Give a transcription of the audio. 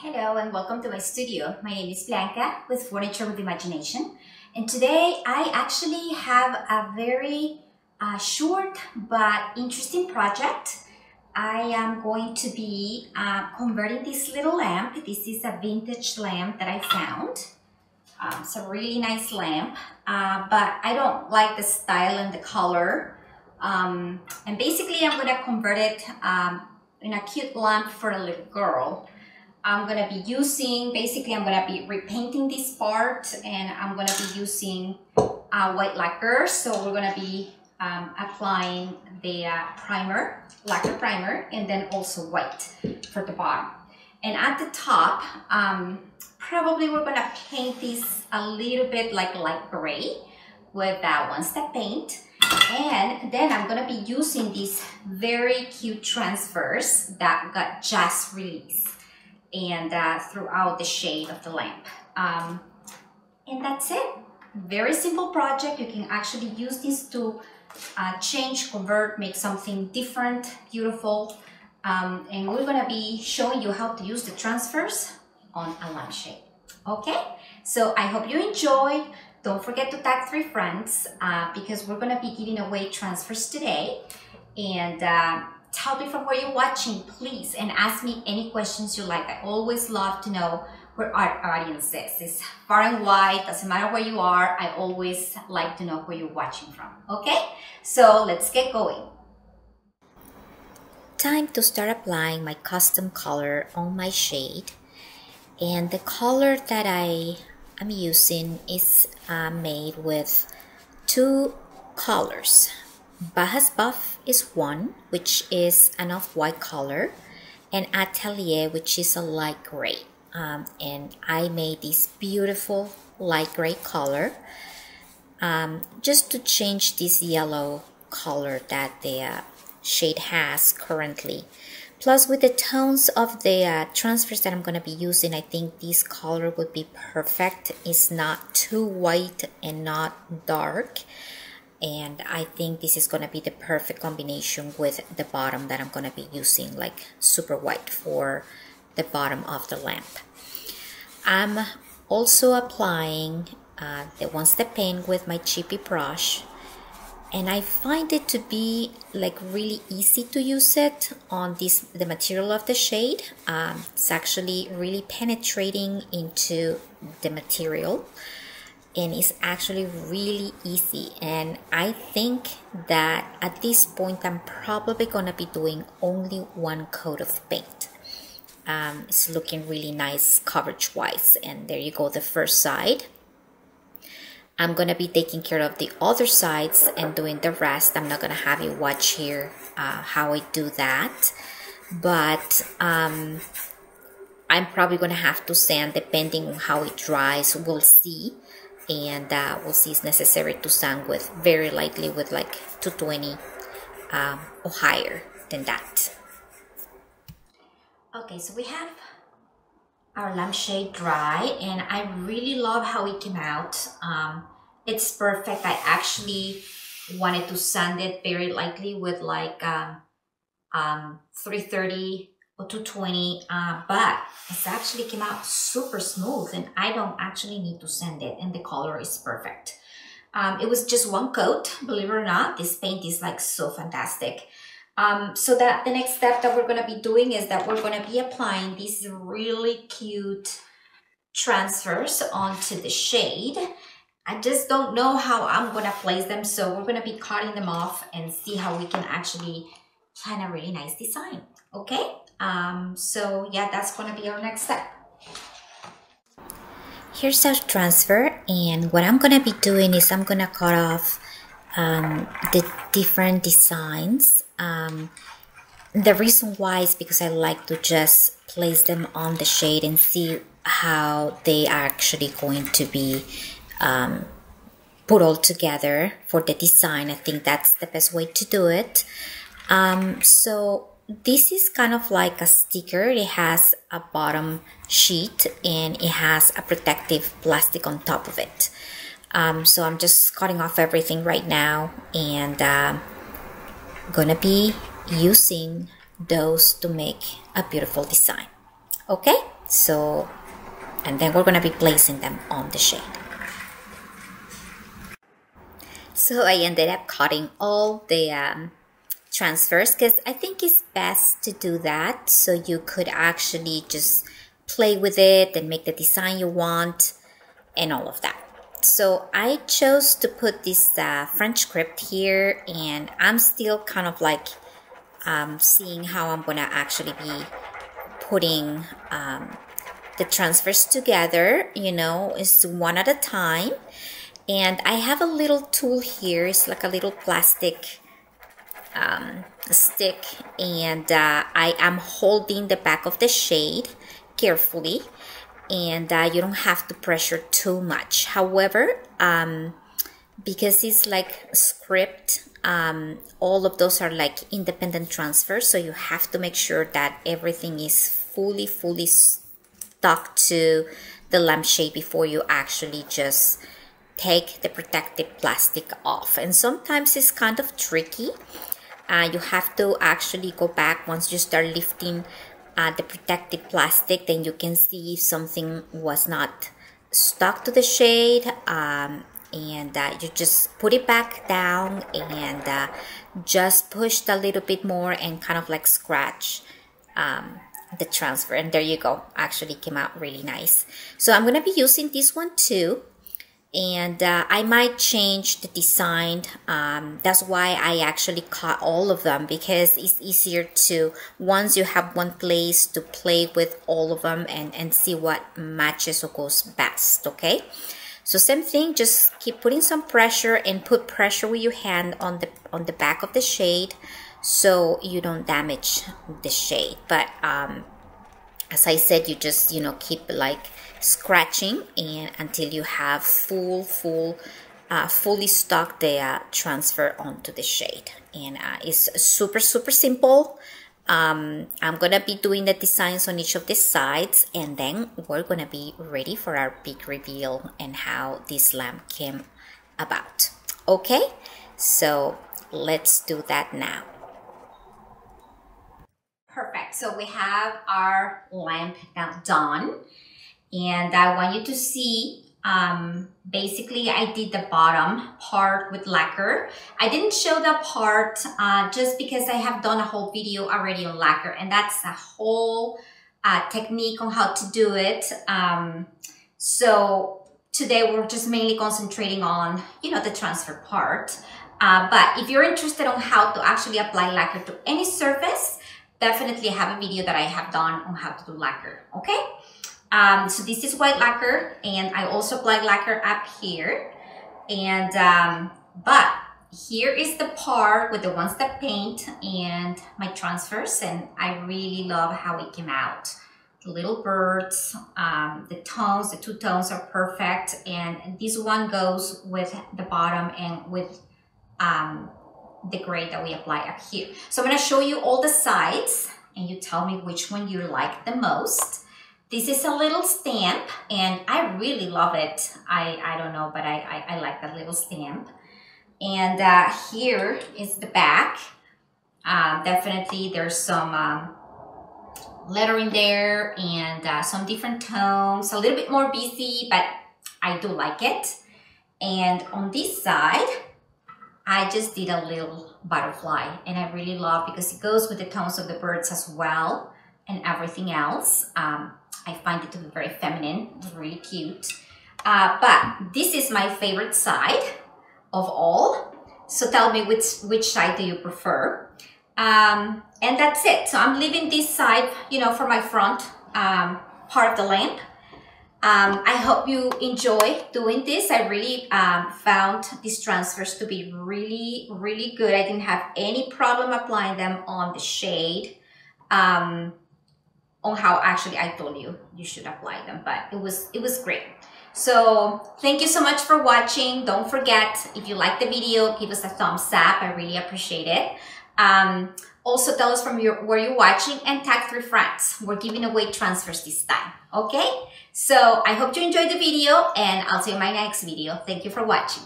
Hello and welcome to my studio. My name is Blanca with Furniture with Imagination, and today I actually have a very short but interesting project. I am going to be converting this little lamp. This is a vintage lamp that I found. It's a really nice lamp, but I don't like the style and the color. And basically I'm going to convert it in a cute lamp for a little girl. I'm going to be using, I'm going to be repainting this part, and I'm going to be using white lacquer. So we're going to be applying the lacquer primer, and then also white for the bottom. And at the top, probably we're going to paint this a little bit like light gray with that one-step paint. And then I'm going to be using these very cute transfers that got just released and throughout the shade of the lamp. And that's it. Very simple project. You can actually use this to change, convert, make something different, beautiful. And we're gonna be showing you how to use the transfers on a lampshade. Okay, so I hope you enjoyed. Don't forget to tag 3 friends because we're gonna be giving away transfers today. And tell me from where you're watching, please, and ask me any questions you like. I always love to know where our audience is. It's far and wide, doesn't matter where you are. I always like to know where you're watching from, okay? So let's get going. Time to start applying my custom color on my shade. And the color that I am using is made with 2 colors. Bauhaus Buff is one, which is an off-white color, and Atelier, which is a light gray. And I made this beautiful light gray color just to change this yellow color that the shade has currently. Plus, with the tones of the transfers that I'm going to be using, I think this color would be perfect. It's not too white and not dark. And I think this is going to be the perfect combination with the bottom that I'm going to be using, like super white for the bottom of the lamp. I'm also applying the one-step paint with my chippy brush. And I find it to be like really easy to use it on the material of the shade. It's actually really penetrating into the material. And it's actually really easy, and I think that at this point I'm probably gonna be doing only 1 coat of paint. It's looking really nice coverage wise, and there you go, the first side. I'm gonna be taking care of the other sides and doing the rest. I'm not gonna have you watch here how I do that, but I'm probably gonna have to sand depending on how it dries. We'll see. And we'll see it's necessary to sand with very lightly with like 220 or higher than that. Okay, so we have our lampshade dry, and I really love how it came out. It's perfect. I actually wanted to sand it very lightly with like 330 or 220, but it actually came out super smooth, and I don't actually need to sand it, and the color is perfect. It was just 1 coat, believe it or not. This paint is like so fantastic. So that the next step that we're going to be doing is that we're going to be applying these really cute transfers onto the shade. I just don't know how I'm going to place them, so we're going to be cutting them off and see how we can actually plan a really nice design. Okay, so yeah, that's going to be our next step. Here's our transfer, and what I'm going to be doing is I'm going to cut off the different designs. The reason why is because I like to just place them on the shade and see how they are actually going to be put all together for the design. I think that's the best way to do it. So this is kind of like a sticker. It has a bottom sheet and it has a protective plastic on top of it. So I'm just cutting off everything right now, and gonna be using those to make a beautiful design. Okay, So, and then we're gonna be placing them on the shade. So I ended up cutting all the transfers because I think it's best to do that so you could actually just play with it and make the design you want and all of that. So I chose to put this French script here, and I'm still kind of like seeing how I'm gonna actually be putting the transfers together, you know, it's one at a time. And I have a little tool here, it's like a little plastic stick, and I am holding the back of the shade carefully, and you don't have to pressure too much. However, because it's like script, all of those are like independent transfers, so you have to make sure that everything is fully stuck to the lampshade before you actually just take the protective plastic off. And sometimes it's kind of tricky. You have to actually go back once you start lifting the protective plastic, then you can see if something was not stuck to the shade, and you just put it back down and just push a little bit more and kind of like scratch the transfer, and there you go. Actually came out really nice. So I'm going to be using this one too, and I might change the design. That's why I actually cut all of them, because it's easier to, once you have one place, to play with all of them and see what matches or goes best. Okay, so same thing, just keep putting some pressure, and put pressure with your hand on the back of the shade so you don't damage the shade. But as I said, you just, you know, keep like scratching and until you have fully stuck the transfer onto the shade. And it's super simple. I'm gonna be doing the designs on each of the sides, and then we're gonna be ready for our big reveal and how this lamp came about. Okay, so let's do that now. Perfect. So we have our lamp now done, and I want you to see, basically I did the bottom part with lacquer. I didn't show that part just because I have done a whole video already on lacquer, and that's a whole technique on how to do it. So today we're just mainly concentrating on, you know, the transfer part. But if you're interested on how to actually apply lacquer to any surface, definitely have a video that I have done on how to do lacquer, okay? So this is white lacquer, and I also apply lacquer up here. And, but here is the part with the ones that paint and my transfers, and I really love how it came out. The little birds, the tones, the two tones are perfect, and this one goes with the bottom and with the gray that we apply up here. So I'm going to show you all the sides, and you tell me which one you like the most. This is a little stamp, and I really love it. I don't know, but I like that little stamp. And here is the back. Definitely there's some lettering there, and some different tones, a little bit more busy, but I do like it. And on this side, I just did a little butterfly, and I really love, because it goes with the tones of the birds as well and everything else. I find it to be very feminine. It's really cute. But this is my favorite side of all. So tell me which side do you prefer? And that's it. So I'm leaving this side, you know, for my front part of the lamp. I hope you enjoy doing this. I really found these transfers to be really good. I didn't have any problem applying them on the shade, on how actually I told you should apply them, but it was great. So thank you so much for watching. Don't forget, if you like the video, give us a thumbs up. I really appreciate it. Also tell us from where you're watching, and tag 3 friends. We're giving away transfers this time, okay? So I hope you enjoyed the video, and I'll see you in my next video. Thank you for watching.